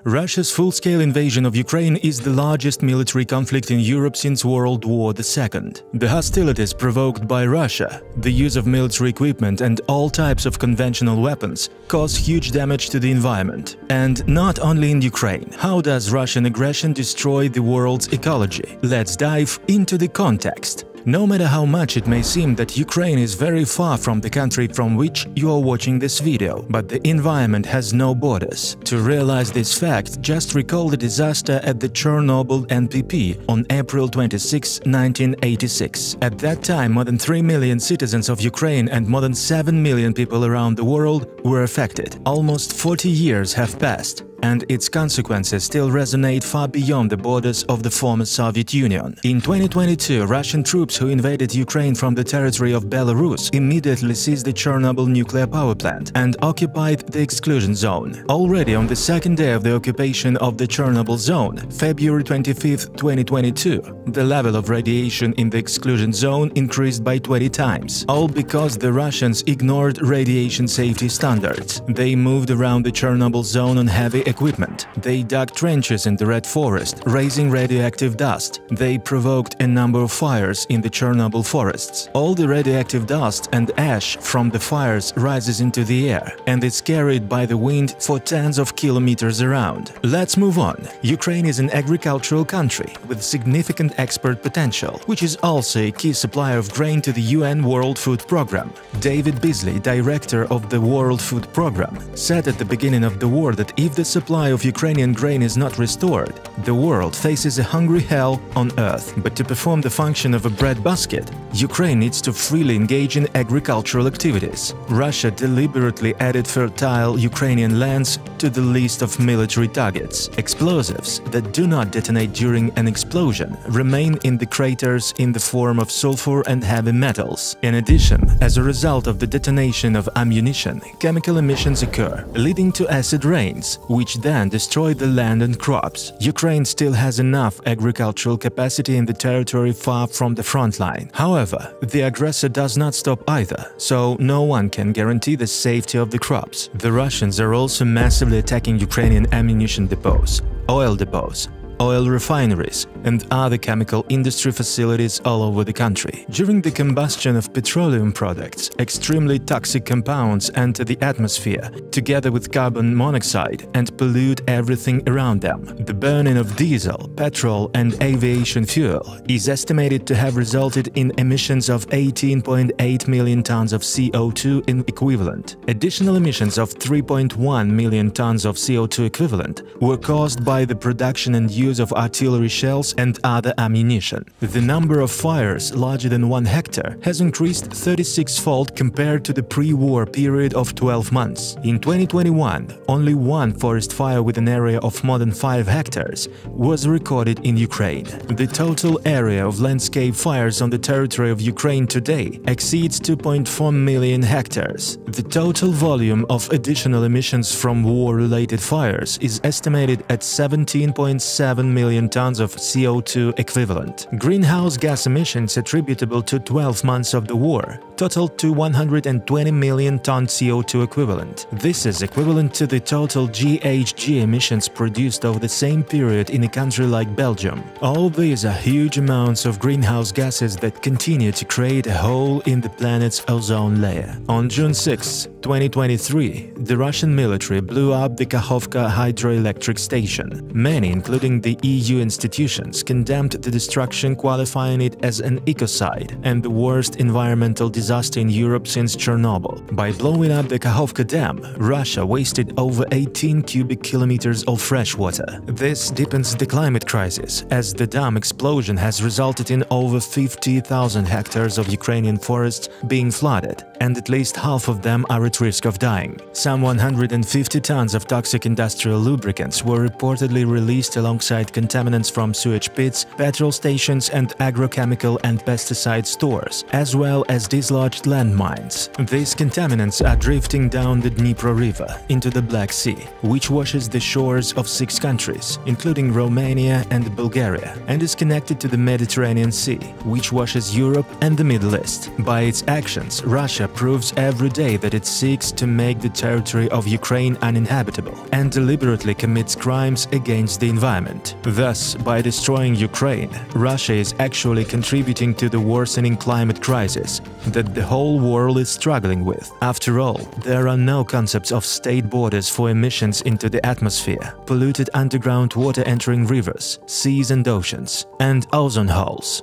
Russia's full-scale invasion of Ukraine is the largest military conflict in Europe since World War II. The hostilities provoked by Russia, the use of military equipment and all types of conventional weapons cause huge damage to the environment. And not only in Ukraine. How does Russian aggression destroy the world's ecology? Let's dive into the context. No matter how much it may seem that Ukraine is very far from the country from which you are watching this video, but the environment has no borders. To realize this fact, just recall the disaster at the Chernobyl NPP on April 26, 1986. At that time, more than 3 million citizens of Ukraine and more than 7 million people around the world were affected. Almost 40 years have passed, and its consequences still resonate far beyond the borders of the former Soviet Union. In 2022, Russian troops who invaded Ukraine from the territory of Belarus immediately seized the Chernobyl nuclear power plant and occupied the exclusion zone. Already on the second day of the occupation of the Chernobyl zone, February 25, 2022, the level of radiation in the exclusion zone increased by 20 times, all because the Russians ignored radiation safety standards. They moved around the Chernobyl zone on heavy equipment. They dug trenches in the Red Forest, raising radioactive dust. They provoked a number of fires in the Chernobyl forests. All the radioactive dust and ash from the fires rises into the air, and it's carried by the wind for tens of kilometers around. Let's move on. Ukraine is an agricultural country with significant export potential, which is also a key supplier of grain to the UN World Food Programme. David Beasley, director of the World Food Programme, said at the beginning of the war that if the supply of Ukrainian grain is not restored, the world faces a hungry hell on earth. But to perform the function of a breadbasket, Ukraine needs to freely engage in agricultural activities. Russia deliberately added fertile Ukrainian lands to the list of military targets. Explosives that do not detonate during an explosion remain in the craters in the form of sulfur and heavy metals. In addition, as a result of the detonation of ammunition, chemical emissions occur, leading to acid rains, which then destroy the land and crops. Ukraine still has enough agricultural capacity in the territory far from the front line. However, the aggressor does not stop either, so no one can guarantee the safety of the crops. The Russians are also massively attacking Ukrainian ammunition depots, oil depots, oil refineries, and other chemical industry facilities all over the country. During the combustion of petroleum products, extremely toxic compounds enter the atmosphere, together with carbon monoxide, and pollute everything around them. The burning of diesel, petrol, and aviation fuel is estimated to have resulted in emissions of 18.8 million tons of CO2 in equivalent. Additional emissions of 3.1 million tons of CO2 equivalent were caused by the production and use of artillery shells and other ammunition. The number of fires larger than 1 hectare has increased 36-fold compared to the pre-war period of 12 months. In 2021, only one forest fire with an area of more than 5 hectares was recorded in Ukraine. The total area of landscape fires on the territory of Ukraine today exceeds 2.4 million hectares. The total volume of additional emissions from war-related fires is estimated at 17.7 million tons of CO2 equivalent. Greenhouse gas emissions attributable to 12 months of the war totaled to 120 million ton CO2 equivalent. This is equivalent to the total GHG emissions produced over the same period in a country like Belgium. All these are huge amounts of greenhouse gases that continue to create a hole in the planet's ozone layer. On June 6, 2023, the Russian military blew up the Kakhovka hydroelectric station. Many, including the EU institutions, condemned the destruction, qualifying it as an ecocide and the worst environmental disaster in Europe since Chernobyl. By blowing up the Kakhovka dam, Russia wasted over 18 cubic kilometers of fresh water. This deepens the climate crisis, as the dam explosion has resulted in over 50,000 hectares of Ukrainian forests being flooded, and at least half of them are at risk of dying. Some 150 tons of toxic industrial lubricants were reportedly released alongside contaminants from sewage pits, petrol stations, and agrochemical and pesticide stores, as well as dislodged landmines. These contaminants are drifting down the Dnipro River into the Black Sea, which washes the shores of 6 countries, including Romania and Bulgaria, and is connected to the Mediterranean Sea, which washes Europe and the Middle East. By its actions, Russia proves every day that it seeks to make the territory of Ukraine uninhabitable and deliberately commits crimes against the environment. Thus, by destroying Ukraine, Russia is actually contributing to the worsening climate crisis that the whole world is struggling with. After all, there are no concepts of state borders for emissions into the atmosphere, polluted underground water entering rivers, seas and oceans, and ozone holes.